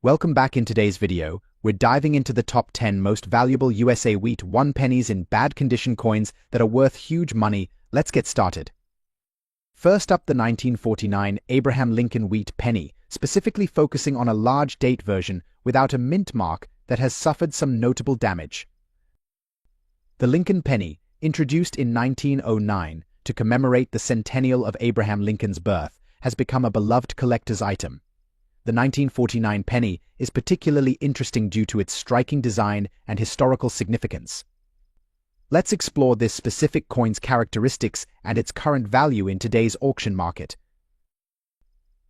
Welcome back. In today's video, we're diving into the top 10 most valuable USA wheat 1 pennies in bad condition coins that are worth huge money. Let's get started. First up, the 1949 Abraham Lincoln wheat penny, specifically focusing on a large date version without a mint mark that has suffered some notable damage. The Lincoln penny, introduced in 1909 to commemorate the centennial of Abraham Lincoln's birth, has become a beloved collector's item. The 1949 penny is particularly interesting due to its striking design and historical significance. Let's explore this specific coin's characteristics and its current value in today's auction market.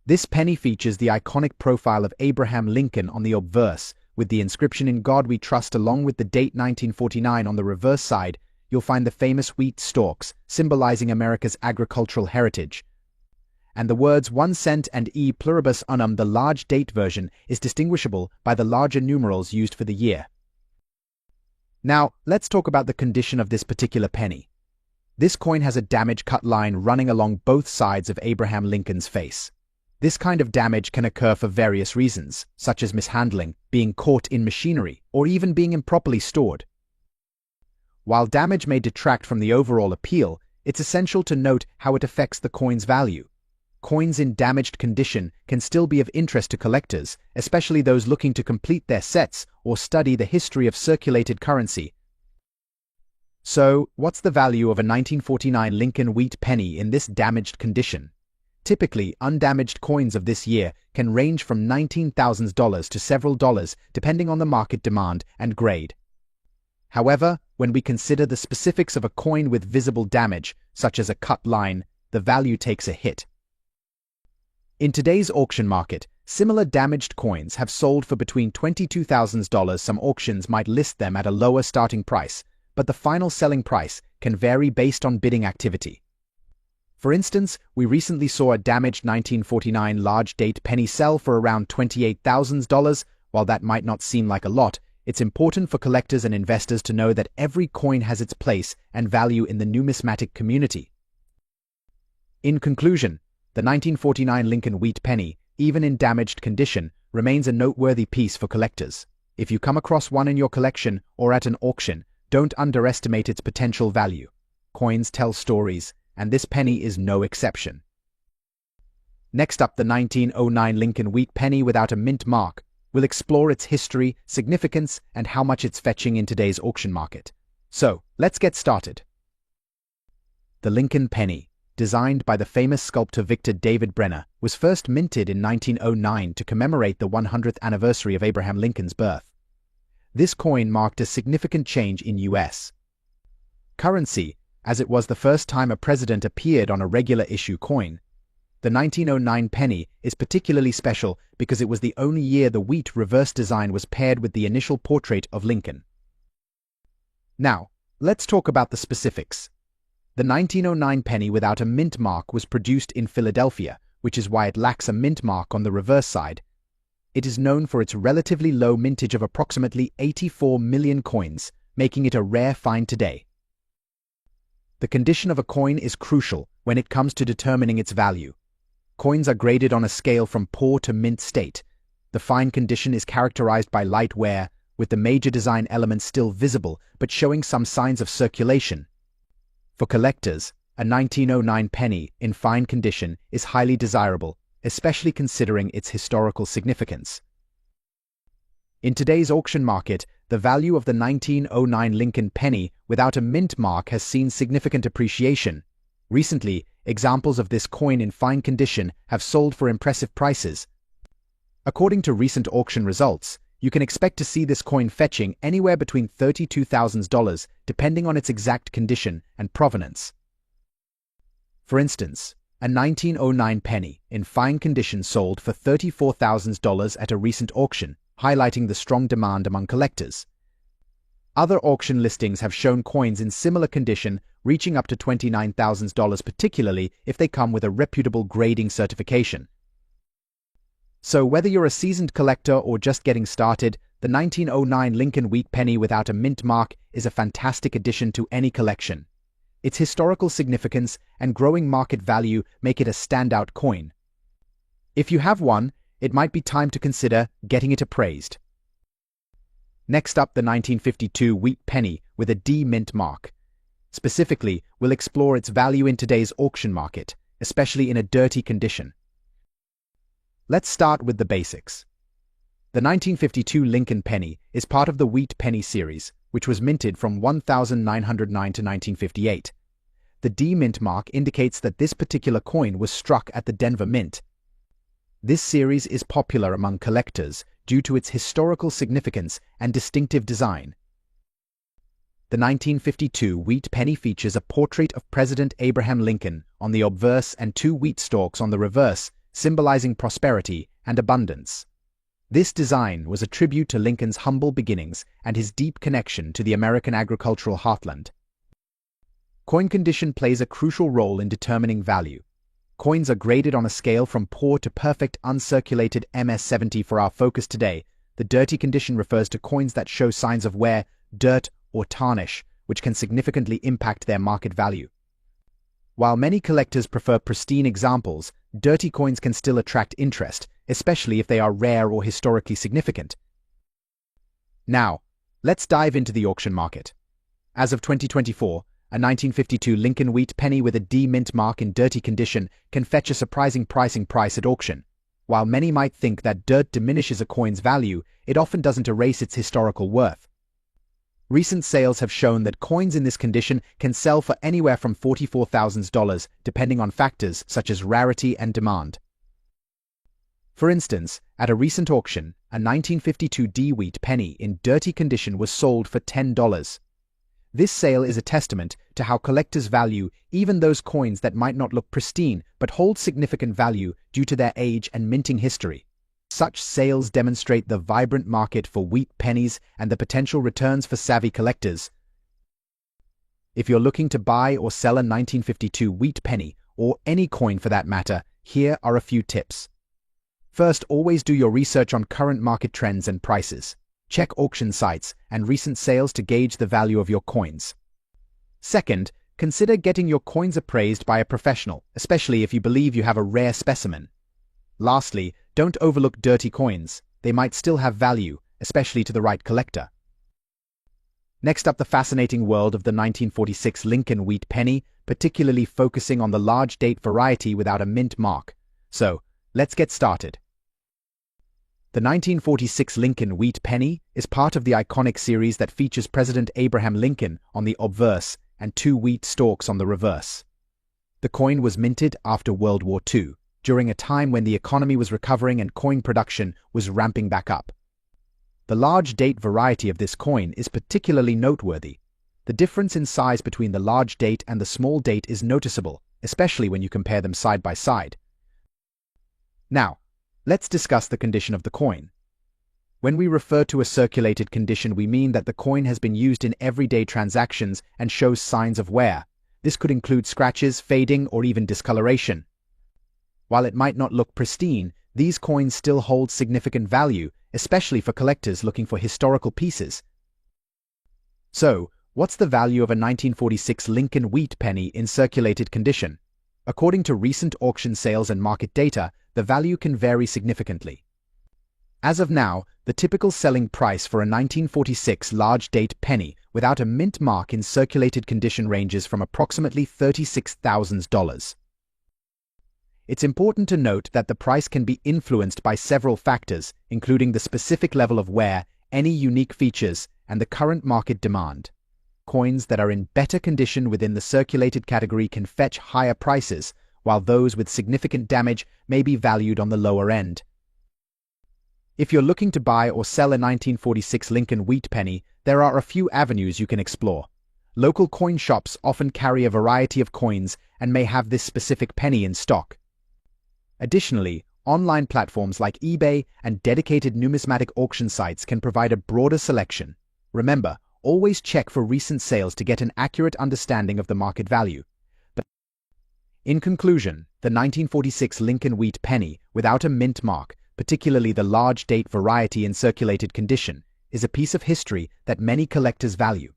This penny features the iconic profile of Abraham Lincoln on the obverse, with the inscription "In God We Trust" along with the date 1949 on the reverse side. You'll find the famous wheat stalks, symbolizing America's agricultural heritage. And the words 1 cent and E pluribus unum. The large date version is distinguishable by the larger numerals used for the year. Now, let's talk about the condition of this particular penny. This coin has a damage cut line running along both sides of Abraham Lincoln's face. This kind of damage can occur for various reasons, such as mishandling, being caught in machinery, or even being improperly stored. While damage may detract from the overall appeal, it's essential to note how it affects the coin's value. Coins in damaged condition can still be of interest to collectors, especially those looking to complete their sets or study the history of circulated currency. So, what's the value of a 1949 Lincoln wheat penny in this damaged condition? Typically, undamaged coins of this year can range from $19,000 to several dollars, depending on the market demand and grade. However, when we consider the specifics of a coin with visible damage, such as a cut line, the value takes a hit. In today's auction market, similar damaged coins have sold for between $22,000. Some auctions might list them at a lower starting price, but the final selling price can vary based on bidding activity. For instance, we recently saw a damaged 1949 large date penny sell for around $28,000. While that might not seem like a lot, it's important for collectors and investors to know that every coin has its place and value in the numismatic community. In conclusion, the 1949 Lincoln wheat penny, even in damaged condition, remains a noteworthy piece for collectors. If you come across one in your collection or at an auction, don't underestimate its potential value. Coins tell stories, and this penny is no exception. Next up, the 1909 Lincoln wheat penny without a mint mark. We'll explore its history, significance, and how much it's fetching in today's auction market. So, let's get started. The Lincoln penny, designed by the famous sculptor Victor David Brenner, was first minted in 1909 to commemorate the 100th anniversary of Abraham Lincoln's birth. This coin marked a significant change in U.S. currency, as it was the first time a president appeared on a regular issue coin. The 1909 penny is particularly special because it was the only year the wheat reverse design was paired with the initial portrait of Lincoln. Now, let's talk about the specifics. The 1909 penny without a mint mark was produced in Philadelphia, which is why it lacks a mint mark on the reverse side. It is known for its relatively low mintage of approximately 84 million coins, making it a rare find today. The condition of a coin is crucial when it comes to determining its value. Coins are graded on a scale from poor to mint state. The fine condition is characterized by light wear, with the major design elements still visible but showing some signs of circulation. For collectors, a 1909 penny in fine condition is highly desirable, especially considering its historical significance. In today's auction market, the value of the 1909 Lincoln penny without a mint mark has seen significant appreciation. Recently, examples of this coin in fine condition have sold for impressive prices. According to recent auction results, you can expect to see this coin fetching anywhere between $32,000 depending on its exact condition and provenance. For instance, a 1909 penny in fine condition sold for $34,000 at a recent auction, highlighting the strong demand among collectors. Other auction listings have shown coins in similar condition reaching up to $29,000, particularly if they come with a reputable grading certification. So whether you're a seasoned collector or just getting started, the 1909 Lincoln wheat penny without a mint mark is a fantastic addition to any collection. Its historical significance and growing market value make it a standout coin. If you have one, it might be time to consider getting it appraised. Next up, the 1952 wheat penny with a D mint mark. Specifically, we'll explore its value in today's auction market, especially in a dirty condition. Let's start with the basics. The 1952 Lincoln penny is part of the wheat penny series, which was minted from 1909 to 1958. The D mint mark indicates that this particular coin was struck at the Denver Mint. This series is popular among collectors due to its historical significance and distinctive design. The 1952 wheat penny features a portrait of President Abraham Lincoln on the obverse and 2 wheat stalks on the reverse, symbolizing prosperity and abundance. This design was a tribute to Lincoln's humble beginnings and his deep connection to the American agricultural heartland. Coin condition plays a crucial role in determining value. Coins are graded on a scale from poor to perfect uncirculated MS-70 for our focus today. The dirty condition refers to coins that show signs of wear, dirt, or tarnish, which can significantly impact their market value. While many collectors prefer pristine examples, dirty coins can still attract interest, especially if they are rare or historically significant. Now, let's dive into the auction market. As of 2024, a 1952 Lincoln wheat penny with a D mint mark in dirty condition can fetch a surprising pricing price at auction. While many might think that dirt diminishes a coin's value, it often doesn't erase its historical worth. Recent sales have shown that coins in this condition can sell for anywhere from $44,000, depending on factors such as rarity and demand. For instance, at a recent auction, a 1952 D wheat penny in dirty condition was sold for $10. This sale is a testament to how collectors value even those coins that might not look pristine but hold significant value due to their age and minting history. Such sales demonstrate the vibrant market for wheat pennies and the potential returns for savvy collectors. If you're looking to buy or sell a 1952 wheat penny, or any coin for that matter, here are a few tips. First, always do your research on current market trends and prices. Check auction sites and recent sales to gauge the value of your coins. Second, consider getting your coins appraised by a professional, especially if you believe you have a rare specimen. Lastly, don't overlook dirty coins. They might still have value, especially to the right collector. Next up, the fascinating world of the 1946 Lincoln wheat penny, particularly focusing on the large date variety without a mint mark. So, let's get started. The 1946 Lincoln wheat penny is part of the iconic series that features President Abraham Lincoln on the obverse and 2 wheat stalks on the reverse. The coin was minted after World War II, during a time when the economy was recovering and coin production was ramping back up. The large date variety of this coin is particularly noteworthy. The difference in size between the large date and the small date is noticeable, especially when you compare them side by side. Now, let's discuss the condition of the coin. When we refer to a circulated condition, we mean that the coin has been used in everyday transactions and shows signs of wear. This could include scratches, fading, or even discoloration. While it might not look pristine, these coins still hold significant value, especially for collectors looking for historical pieces. So, what's the value of a 1946 Lincoln wheat penny in circulated condition? According to recent auction sales and market data, the value can vary significantly. As of now, the typical selling price for a 1946 large date penny without a mint mark in circulated condition ranges from approximately $36,000. It's important to note that the price can be influenced by several factors, including the specific level of wear, any unique features, and the current market demand. Coins that are in better condition within the circulated category can fetch higher prices, while those with significant damage may be valued on the lower end. If you're looking to buy or sell a 1946 Lincoln wheat penny, there are a few avenues you can explore. Local coin shops often carry a variety of coins and may have this specific penny in stock. Additionally, online platforms like eBay and dedicated numismatic auction sites can provide a broader selection. Remember, always check for recent sales to get an accurate understanding of the market value. But in conclusion, the 1946 Lincoln wheat penny without a mint mark, particularly the large date variety in circulated condition, is a piece of history that many collectors value.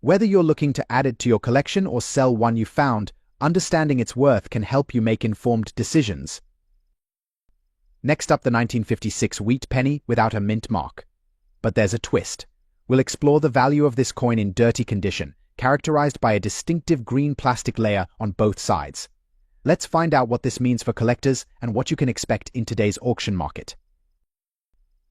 Whether you're looking to add it to your collection or sell one you found, understanding its worth can help you make informed decisions. Next up, the 1956 wheat penny without a mint mark. But there's a twist. We'll explore the value of this coin in dirty condition, characterized by a distinctive green plastic layer on both sides. Let's find out what this means for collectors and what you can expect in today's auction market.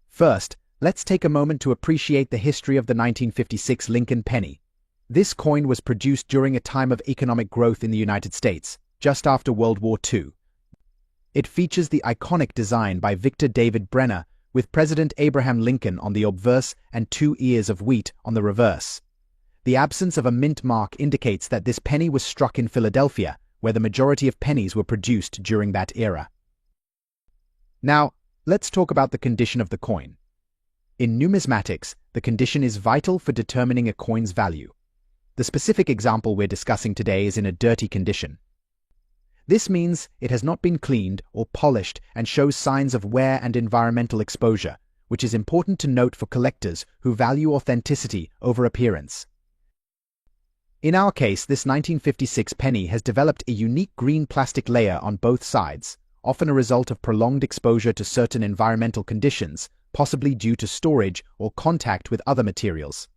First, let's take a moment to appreciate the history of the 1956 Lincoln penny. This coin was produced during a time of economic growth in the United States, just after World War II. It features the iconic design by Victor David Brenner, with President Abraham Lincoln on the obverse and 2 ears of wheat on the reverse. The absence of a mint mark indicates that this penny was struck in Philadelphia, where the majority of pennies were produced during that era. Now, let's talk about the condition of the coin. In numismatics, the condition is vital for determining a coin's value. The specific example we're discussing today is in a dirty condition. This means it has not been cleaned or polished and shows signs of wear and environmental exposure, which is important to note for collectors who value authenticity over appearance. In our case, this 1956 penny has developed a unique green plastic layer on both sides, often a result of prolonged exposure to certain environmental conditions, possibly due to storage or contact with other materials.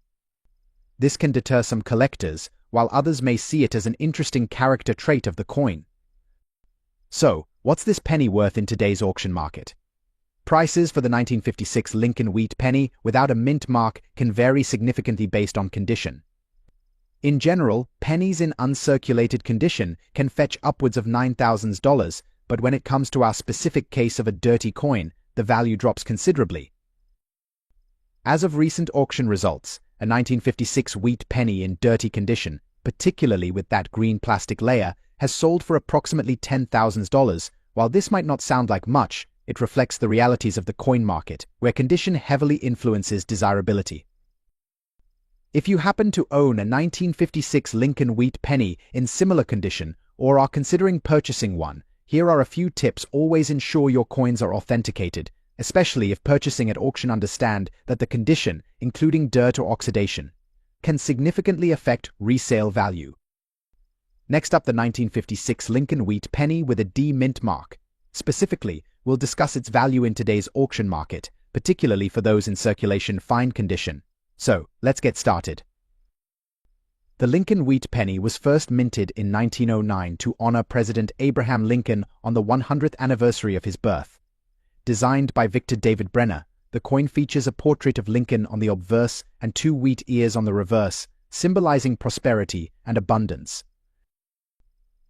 This can deter some collectors, while others may see it as an interesting character trait of the coin. So, what's this penny worth in today's auction market? Prices for the 1956 Lincoln wheat penny without a mint mark can vary significantly based on condition. In general, pennies in uncirculated condition can fetch upwards of $9,000, but when it comes to our specific case of a dirty coin, the value drops considerably. As of recent auction results, a 1956 wheat penny in dirty condition, particularly with that green plastic layer, has sold for approximately $10,000. While this might not sound like much, it reflects the realities of the coin market, where condition heavily influences desirability. If you happen to own a 1956 Lincoln wheat penny in similar condition or are considering purchasing one, here are a few tips. Always ensure your coins are authenticated, especially if purchasing at auction. Understand that the condition, including dirt or oxidation, can significantly affect resale value. Next up, the 1956 Lincoln wheat penny with a D mint mark. Specifically, we'll discuss its value in today's auction market, particularly for those in circulation fine condition. So, let's get started. The Lincoln wheat penny was first minted in 1909 to honor President Abraham Lincoln on the 100th anniversary of his birth. Designed by Victor David Brenner, the coin features a portrait of Lincoln on the obverse and 2 wheat ears on the reverse, symbolizing prosperity and abundance.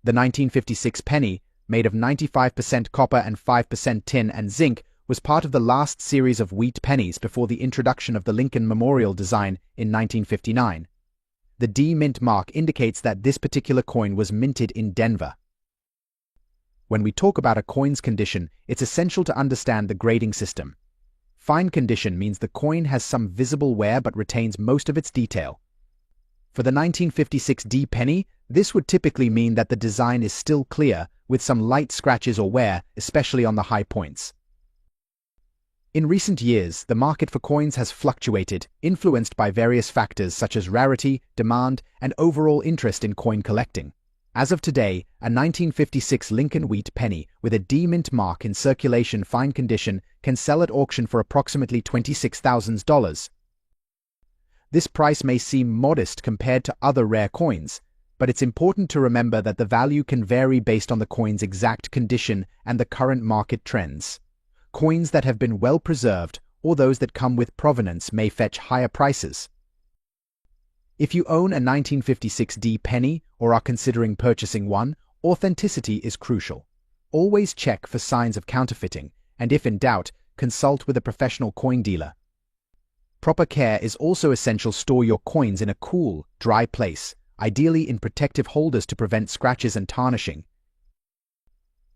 The 1956 penny, made of 95% copper and 5% tin and zinc, was part of the last series of wheat pennies before the introduction of the Lincoln Memorial design in 1959. The D mint mark indicates that this particular coin was minted in Denver. When we talk about a coin's condition, it's essential to understand the grading system. Fine condition means the coin has some visible wear but retains most of its detail. For the 1956 D penny, this would typically mean that the design is still clear, with some light scratches or wear, especially on the high points. In recent years, the market for coins has fluctuated, influenced by various factors such as rarity, demand, and overall interest in coin collecting. As of today, a 1956 Lincoln wheat penny with a D mint mark in circulation fine condition can sell at auction for approximately $26,000. This price may seem modest compared to other rare coins, but it's important to remember that the value can vary based on the coin's exact condition and the current market trends. Coins that have been well preserved or those that come with provenance may fetch higher prices. If you own a 1956 D penny or are considering purchasing one, authenticity is crucial. Always check for signs of counterfeiting, and if in doubt, consult with a professional coin dealer. Proper care is also essential. Store your coins in a cool, dry place, ideally in protective holders to prevent scratches and tarnishing.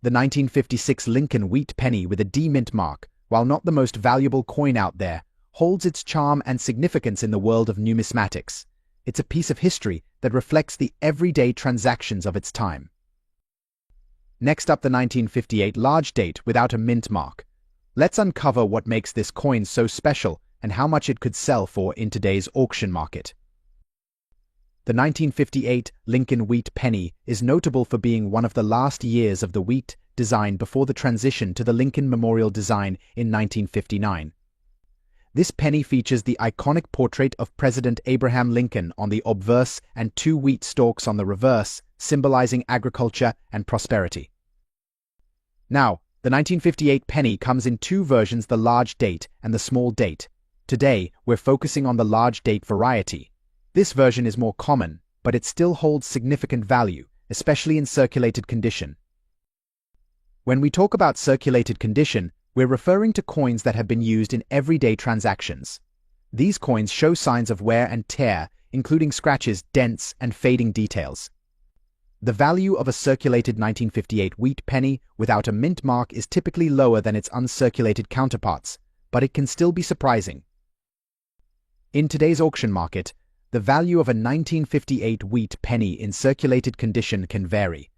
The 1956 Lincoln wheat penny with a D mint mark, while not the most valuable coin out there, holds its charm and significance in the world of numismatics. It's a piece of history that reflects the everyday transactions of its time. Next up, the 1958 large date without a mint mark. Let's uncover what makes this coin so special and how much it could sell for in today's auction market. The 1958 Lincoln wheat penny is notable for being one of the last years of the wheat design before the transition to the Lincoln Memorial design in 1959. This penny features the iconic portrait of President Abraham Lincoln on the obverse and two wheat stalks on the reverse, symbolizing agriculture and prosperity. Now, the 1958 penny comes in two versions, the large date and the small date. Today, we're focusing on the large date variety. This version is more common, but it still holds significant value, especially in circulated condition. When we talk about circulated condition, we're referring to coins that have been used in everyday transactions. These coins show signs of wear and tear, including scratches, dents, and fading details. The value of a circulated 1958 wheat penny without a mint mark is typically lower than its uncirculated counterparts, but it can still be surprising. In today's auction market, the value of a 1958 wheat penny in circulated condition can vary.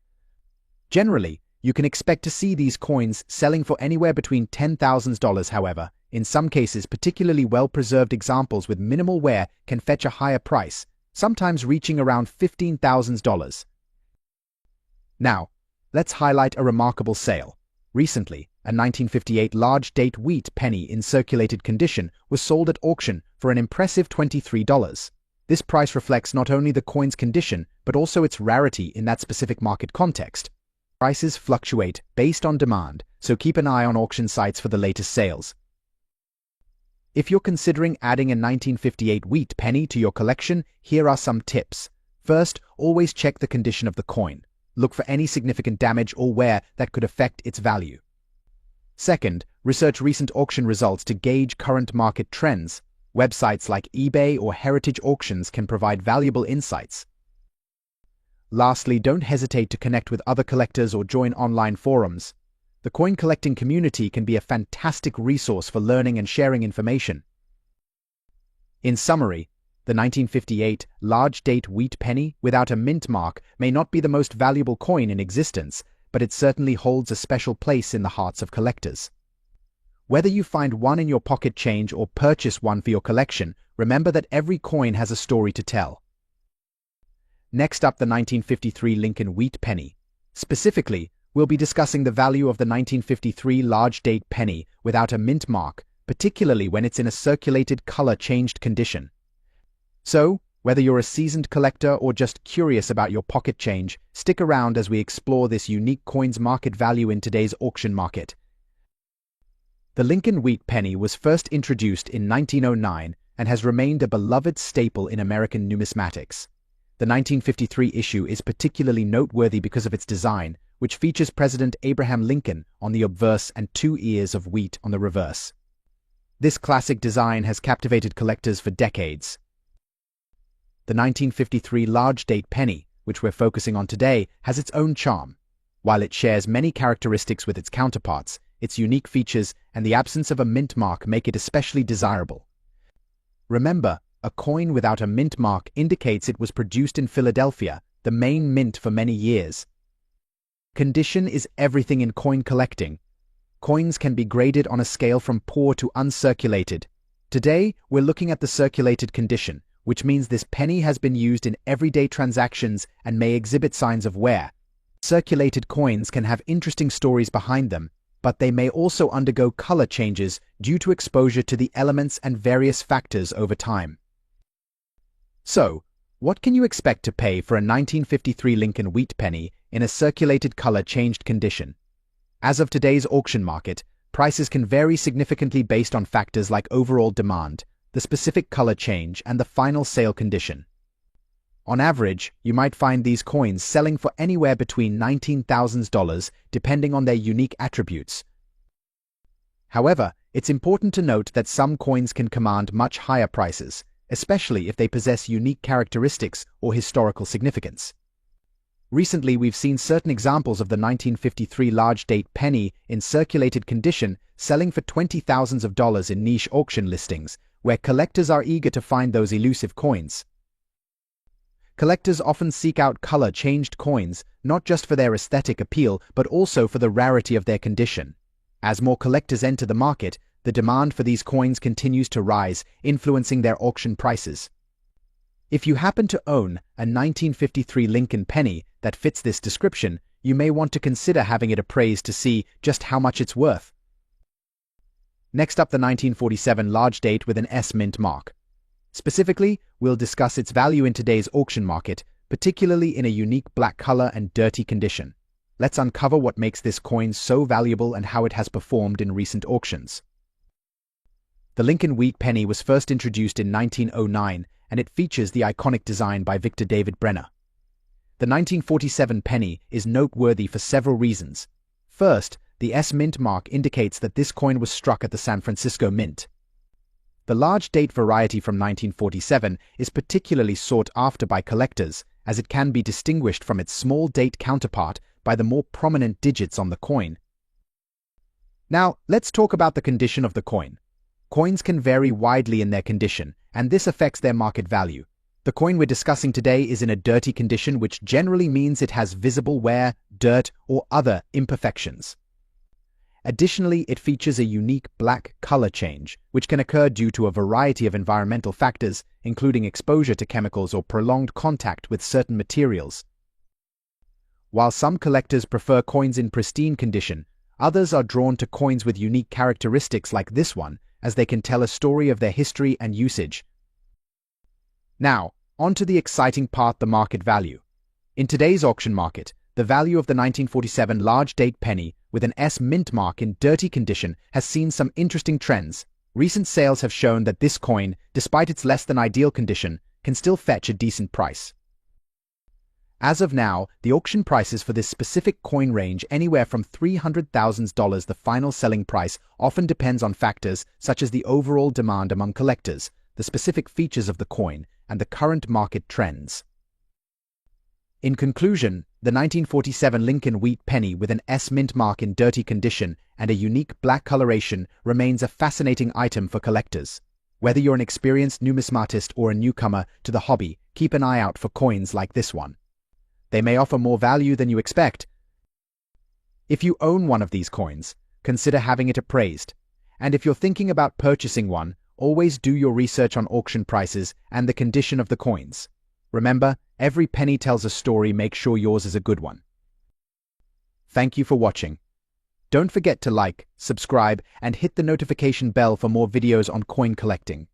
Generally, you can expect to see these coins selling for anywhere between $10,000. However, in some cases, particularly well-preserved examples with minimal wear can fetch a higher price, sometimes reaching around $15,000. Now, let's highlight a remarkable sale. Recently, a 1958 large date wheat penny in circulated condition was sold at auction for an impressive $23. This price reflects not only the coin's condition, but also its rarity in that specific market context. Prices fluctuate based on demand, so keep an eye on auction sites for the latest sales. If you're considering adding a 1958 wheat penny to your collection, here are some tips. First, always check the condition of the coin. Look for any significant damage or wear that could affect its value. Second, research recent auction results to gauge current market trends. Websites like eBay or Heritage Auctions can provide valuable insights. Lastly, don't hesitate to connect with other collectors or join online forums. The coin collecting community can be a fantastic resource for learning and sharing information. In summary, the 1958 large date wheat penny without a mint mark may not be the most valuable coin in existence, but it certainly holds a special place in the hearts of collectors. Whether you find one in your pocket change or purchase one for your collection, remember that every coin has a story to tell. Next up, the 1953 Lincoln wheat penny. Specifically, we'll be discussing the value of the 1953 large date penny without a mint mark, particularly when it's in a circulated color-changed condition. So, whether you're a seasoned collector or just curious about your pocket change, stick around as we explore this unique coin's market value in today's auction market. The Lincoln wheat penny was first introduced in 1909 and has remained a beloved staple in American numismatics. The 1953 issue is particularly noteworthy because of its design, which features President Abraham Lincoln on the obverse and two ears of wheat on the reverse. This classic design has captivated collectors for decades. The 1953 large date penny, which we're focusing on today, has its own charm. While it shares many characteristics with its counterparts, its unique features and the absence of a mint mark make it especially desirable. Remember, a coin without a mint mark indicates it was produced in Philadelphia, the main mint for many years. Condition is everything in coin collecting. Coins can be graded on a scale from poor to uncirculated. Today, we're looking at the circulated condition, which means this penny has been used in everyday transactions and may exhibit signs of wear. Circulated coins can have interesting stories behind them, but they may also undergo color changes due to exposure to the elements and various factors over time. So, what can you expect to pay for a 1953 Lincoln wheat penny in a circulated color-changed condition? As of today's auction market, prices can vary significantly based on factors like overall demand, the specific color change, and the final sale condition. On average, you might find these coins selling for anywhere between $19,000 depending on their unique attributes. However, it's important to note that some coins can command much higher prices, especially if they possess unique characteristics or historical significance. Recently, we've seen certain examples of the 1953 large date penny in circulated condition selling for $20,000s in niche auction listings, where collectors are eager to find those elusive coins. Collectors often seek out color-changed coins, not just for their aesthetic appeal, but also for the rarity of their condition. As more collectors enter the market, the demand for these coins continues to rise, influencing their auction prices. If you happen to own a 1953 Lincoln penny that fits this description, you may want to consider having it appraised to see just how much it's worth. Next up, the 1947 large date with an S mint mark. Specifically, we'll discuss its value in today's auction market, particularly in a unique black color and dirty condition. Let's uncover what makes this coin so valuable and how it has performed in recent auctions. The Lincoln wheat penny was first introduced in 1909, and it features the iconic design by Victor David Brenner. The 1947 penny is noteworthy for several reasons. First, the S mint mark indicates that this coin was struck at the San Francisco Mint. The large date variety from 1947 is particularly sought after by collectors, as it can be distinguished from its small date counterpart by the more prominent digits on the coin. Now, let's talk about the condition of the coin. Coins can vary widely in their condition, and this affects their market value. The coin we're discussing today is in a dirty condition, which generally means it has visible wear, dirt, or other imperfections. Additionally, it features a unique black color change, which can occur due to a variety of environmental factors, including exposure to chemicals or prolonged contact with certain materials. While some collectors prefer coins in pristine condition, others are drawn to coins with unique characteristics like this one, as they can tell a story of their history and usage. Now, on to the exciting part, the market value. In today's auction market, the value of the 1947 large date penny with an S mint mark in dirty condition has seen some interesting trends. Recent sales have shown that this coin, despite its less than ideal condition, can still fetch a decent price. As of now, the auction prices for this specific coin range anywhere from $300,000. The final selling price often depends on factors such as the overall demand among collectors, the specific features of the coin, and the current market trends. In conclusion, the 1947 Lincoln wheat penny with an S mint mark in dirty condition and a unique black coloration remains a fascinating item for collectors. Whether you're an experienced numismatist or a newcomer to the hobby, keep an eye out for coins like this one. They may offer more value than you expect. If you own one of these coins, consider having it appraised. And if you're thinking about purchasing one, always do your research on auction prices and the condition of the coins. Remember, every penny tells a story. Make sure yours is a good one. Thank you for watching. Don't forget to like, subscribe, and hit the notification bell for more videos on coin collecting.